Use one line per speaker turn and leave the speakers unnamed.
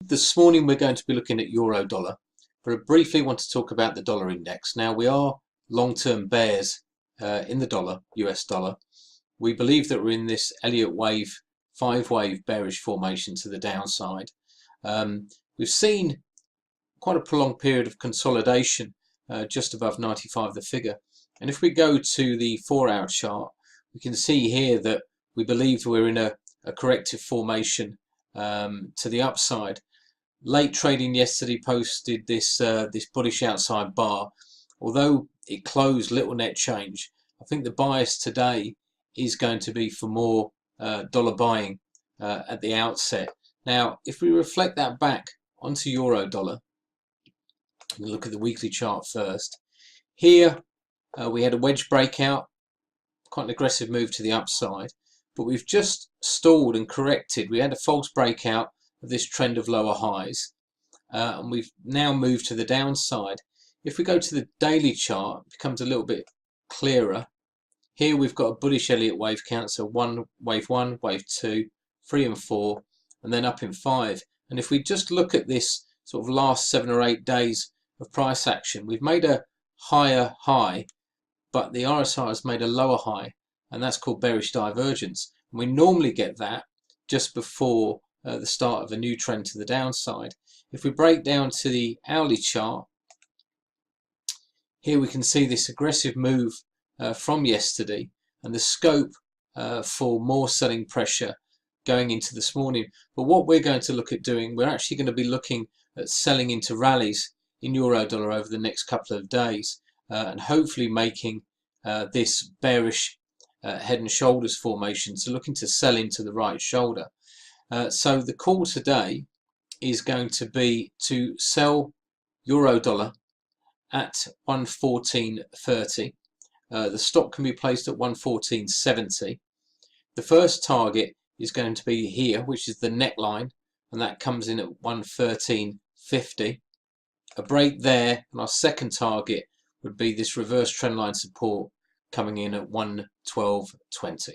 This morning we're going to be looking at euro dollar, but I briefly want to talk about the dollar index. Now we are long-term bears in the dollar, US dollar. We believe that we're in this Elliott wave, 5-wave bearish formation to the downside. We've seen quite a prolonged period of consolidation just above 95 the figure, and if we go to the 4-hour chart, we can see here that we believe we're in a corrective formation to the upside. Late trading yesterday posted this bullish outside bar. Although it closed little net change, I think the bias today is going to be for more dollar buying at the outset. Now, if we reflect that back onto euro dollar, and look at the weekly chart first. Here we had a wedge breakout, quite an aggressive move to the upside, but we've just stalled and corrected. We had a false breakout of this trend of lower highs, and we've now moved to the downside. If we go to the daily chart, it becomes a little bit clearer. Here we've got a bullish Elliott wave count, so wave 1, wave 2, 3 and 4, and then up in 5. And if we just look at this sort of last 7 or 8 days of price action, we've made a higher high, but the RSI has made a lower high, and that's called bearish divergence. And we normally get that just before the start of a new trend to the downside. If we break down to the hourly chart, here we can see this aggressive move from yesterday and the scope for more selling pressure going into this morning. But what we're going to look at doing, we're actually going to be looking at selling into rallies in euro dollar over the next couple of days, and hopefully making this bearish head and shoulders formation, so looking to sell into the right shoulder. So the call today is going to be to sell euro dollar at 114.30. The stop can be placed at 114.70. The first target is going to be here, which is the neckline, and that comes in at 113.50. A break there, and our second target would be this reverse trendline support coming in at 112.20.